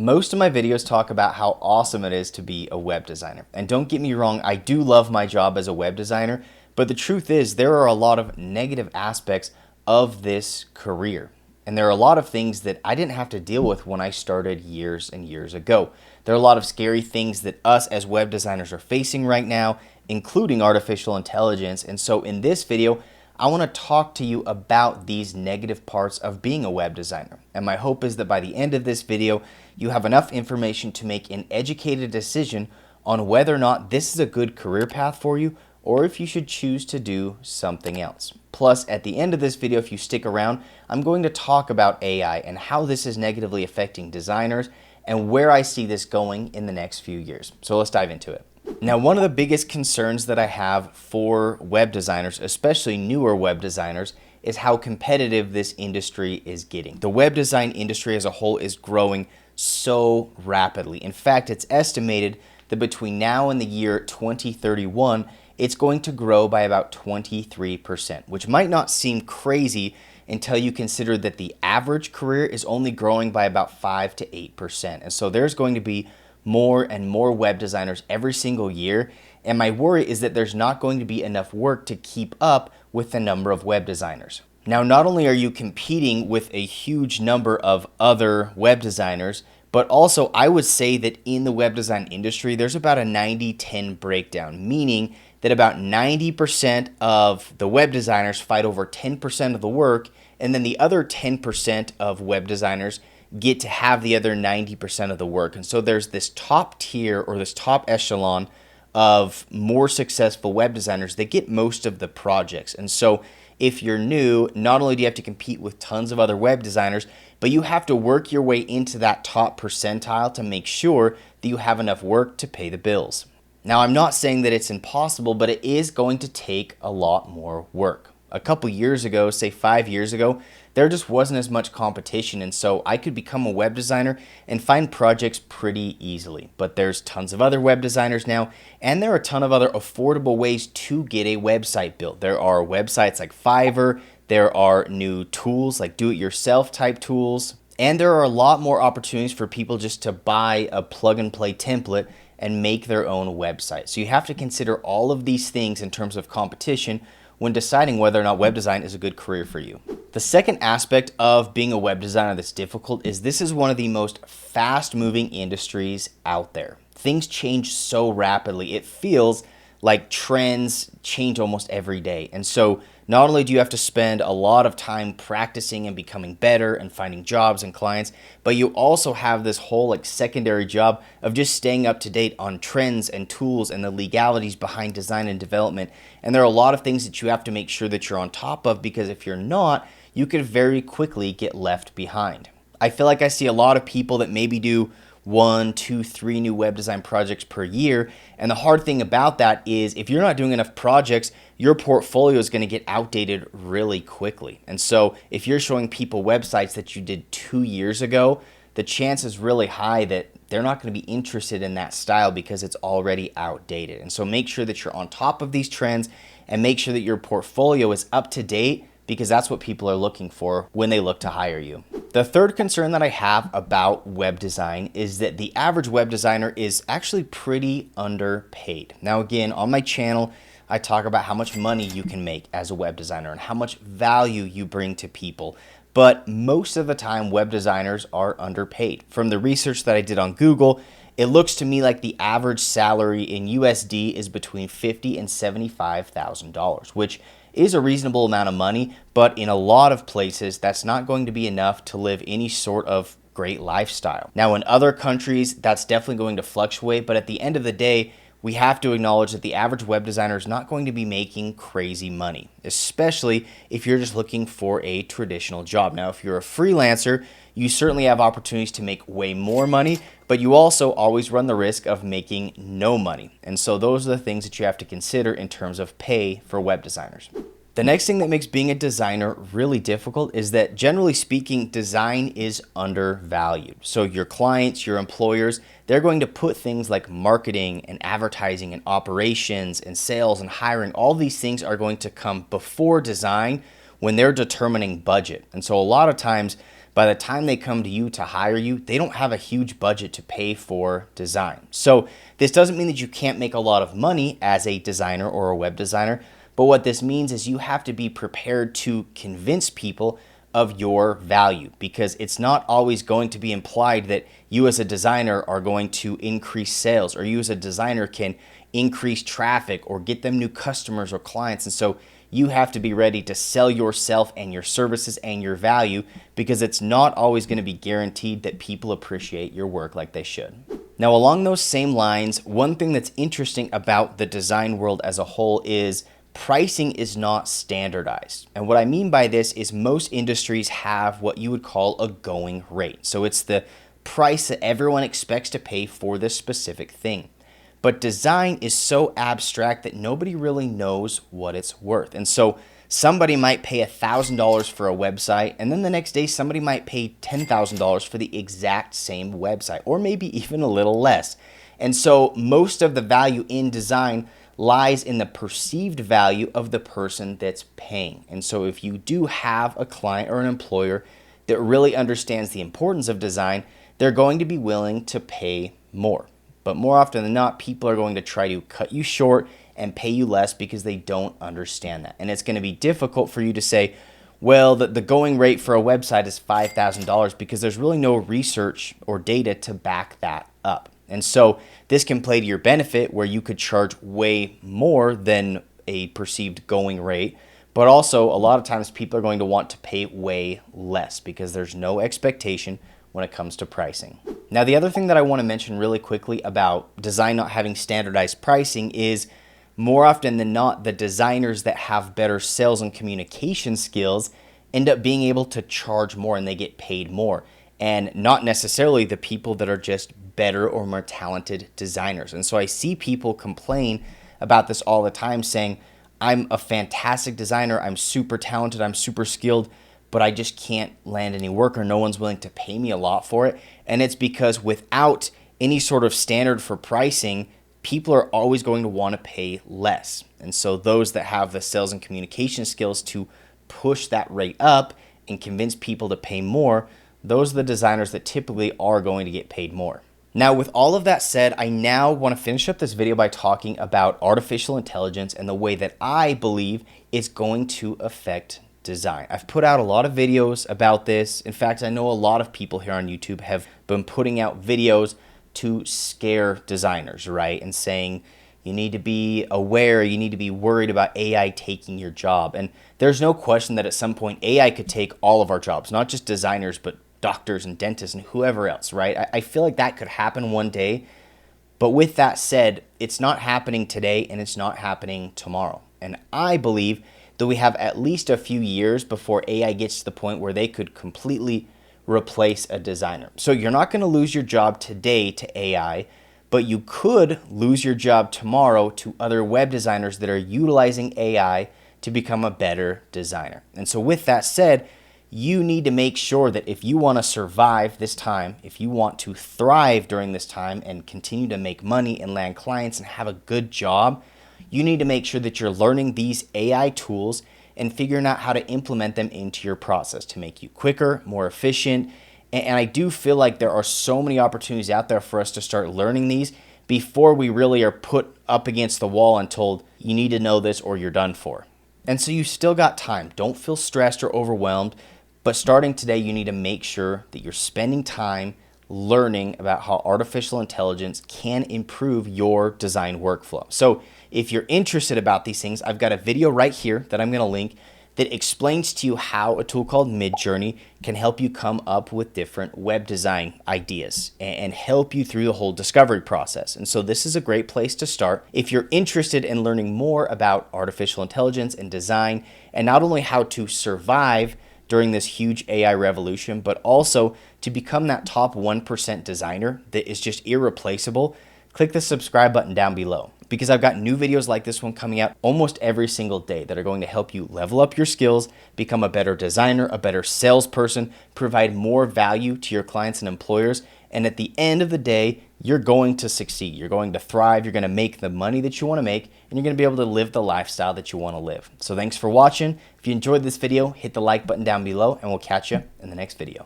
Most of my videos talk about how awesome it is to be a web designer. And don't get me wrong, I do love my job as a web designer, but the truth is there are a lot of negative aspects of this career. And there are a lot of things that I didn't have to deal with when I started years and years ago. There are a lot of scary things that us as web designers are facing right now, including artificial intelligence. And so in this video, I want to talk to you about these negative parts of being a web designer. And my hope is that by the end of this video, you have enough information to make an educated decision on whether or not this is a good career path for you, or if you should choose to do something else. Plus, at the end of this video, if you stick around, I'm going to talk about AI and how this is negatively affecting designers and where I see this going in the next few years. So let's dive into it. Now, one of the biggest concerns that I have for web designers, especially newer web designers, is how competitive this industry is getting. The web design industry as a whole is growing so rapidly. In fact, it's estimated that between now and the year 2031, it's going to grow by about 23%, which might not seem crazy until you consider that the average career is only growing by about 5 to 8%. And so there's going to be more and more web designers every single year. And my worry is that there's not going to be enough work to keep up with the number of web designers. Now, not only are you competing with a huge number of other web designers, but also I would say that in the web design industry, there's about a 90-10 breakdown, meaning that about 90% of the web designers fight over 10% of the work, and then the other 10% of web designers get to have the other 90% of the work. And so there's this top tier or this top echelon of more successful web designers that get most of the projects. And so if you're new, not only do you have to compete with tons of other web designers, but you have to work your way into that top percentile to make sure that you have enough work to pay the bills. Now, I'm not saying that it's impossible, but it is going to take a lot more work. A couple years ago, say 5 years ago, there just wasn't as much competition, and so I could become a web designer and find projects pretty easily. But there's tons of other web designers now, and there are a ton of other affordable ways to get a website built. There are websites like Fiverr, there are new tools like do-it-yourself type tools, and there are a lot more opportunities for people just to buy a plug-and-play template and make their own website. So you have to consider all of these things in terms of competition when deciding whether or not web design is a good career for you. The second aspect of being a web designer that's difficult is this is one of the most fast-moving industries out there. Things change so rapidly. It feels like trends change almost every day. And so not only do you have to spend a lot of time practicing and becoming better and finding jobs and clients, but you also have this whole secondary job of just staying up to date on trends and tools and the legalities behind design and development. And there are a lot of things that you have to make sure that you're on top of, because if you're not, you could very quickly get left behind. I feel like I see a lot of people that maybe do 1, 2, 3 new web design projects per year. And the hard thing about that is if you're not doing enough projects, your portfolio is going to get outdated really quickly. And so if you're showing people websites that you did 2 years ago, the chance is really high that they're not going to be interested in that style because it's already outdated. And so make sure that you're on top of these trends and make sure that your portfolio is up to date, because that's what people are looking for when they look to hire you. The third concern that I have about web design is that the average web designer is actually pretty underpaid. Now, again, on my channel, I talk about how much money you can make as a web designer and how much value you bring to people. But most of the time, web designers are underpaid. From the research that I did on Google, it looks to me like the average salary in USD is between $50,000 and $75,000, which is a reasonable amount of money, but in a lot of places, that's not going to be enough to live any sort of great lifestyle. Now, in other countries, that's definitely going to fluctuate, but at the end of the day, we have to acknowledge that the average web designer is not going to be making crazy money, especially if you're just looking for a traditional job. Now, if you're a freelancer, you certainly have opportunities to make way more money, but you also always run the risk of making no money. And so those are the things that you have to consider in terms of pay for web designers. The next thing that makes being a designer really difficult is that, generally speaking, design is undervalued. So your clients, your employers, they're going to put things like marketing and advertising and operations and sales and hiring. All these things are going to come before design when they're determining budget. And so a lot of times by the time they come to you to hire you, they don't have a huge budget to pay for design. So this doesn't mean that you can't make a lot of money as a designer or a web designer, but what this means is you have to be prepared to convince people of your value, because it's not always going to be implied that you as a designer are going to increase sales, or you as a designer can increase traffic or get them new customers or clients. And so you have to be ready to sell yourself and your services and your value, because it's not always going to be guaranteed that people appreciate your work like they should. Now, along those same lines, one thing that's interesting about the design world as a whole is pricing is not standardized. And what I mean by this is most industries have what you would call a going rate. So it's the price that everyone expects to pay for this specific thing. But design is so abstract that nobody really knows what it's worth. And so somebody might pay $1,000 for a website, and then the next day somebody might pay $10,000 for the exact same website, or maybe even a little less. And so most of the value in design lies in the perceived value of the person that's paying. And so if you do have a client or an employer that really understands the importance of design, they're going to be willing to pay more. But more often than not, people are going to try to cut you short and pay you less because they don't understand that. And it's going to be difficult for you to say, well, the going rate for a website is $5,000, because there's really no research or data to back that up. And so this can play to your benefit, where you could charge way more than a perceived going rate, but also a lot of times people are going to want to pay way less because there's no expectation when it comes to pricing. Now, the other thing that I want to mention really quickly about design not having standardized pricing is, more often than not, the designers that have better sales and communication skills end up being able to charge more and they get paid more, and not necessarily the people that are just better or more talented designers. And so I see people complain about this all the time, saying, I'm a fantastic designer, I'm super talented, I'm super skilled, but I just can't land any work, or no one's willing to pay me a lot for it. And it's because without any sort of standard for pricing, people are always going to want to pay less. And so those that have the sales and communication skills to push that rate up and convince people to pay more, those are the designers that typically are going to get paid more. Now, with all of that said, I now want to finish up this video by talking about artificial intelligence and the way that I believe it's going to affect design. I've put out a lot of videos about this. In fact, I know a lot of people here on YouTube have been putting out videos to scare designers, right? And saying you need to be aware, you need to be worried about AI taking your job. And there's no question that at some point AI could take all of our jobs, not just designers, but doctors and dentists and whoever else, right? I feel like that could happen one day. But with that said, it's not happening today and it's not happening tomorrow. And I believe that we have at least a few years before AI gets to the point where they could completely replace a designer. So you're not going to lose your job today to AI, but you could lose your job tomorrow to other web designers that are utilizing AI to become a better designer. And so with that said, you need to make sure that if you want to survive this time, if you want to thrive during this time and continue to make money and land clients and have a good job, you need to make sure that you're learning these AI tools and figuring out how to implement them into your process to make you quicker, more efficient. And I do feel like there are so many opportunities out there for us to start learning these before we really are put up against the wall and told, you need to know this or you're done for. And so you still got time. Don't feel stressed or overwhelmed. But starting today, you need to make sure that you're spending time learning about how artificial intelligence can improve your design workflow. So if you're interested about these things, I've got a video right here that I'm going to link that explains to you how a tool called Midjourney can help you come up with different web design ideas and help you through the whole discovery process. And so this is a great place to start if you're interested in learning more about artificial intelligence and design, and not only how to survive during this huge AI revolution, but also to become that top 1% designer that is just irreplaceable. Click the subscribe button down below, because I've got new videos like this one coming out almost every single day that are going to help you level up your skills, become a better designer, a better salesperson, provide more value to your clients and employers. And at the end of the day, you're going to succeed. You're going to thrive. You're going to make the money that you want to make, and you're going to be able to live the lifestyle that you want to live. So thanks for watching. If you enjoyed this video, hit the like button down below, and we'll catch you in the next video.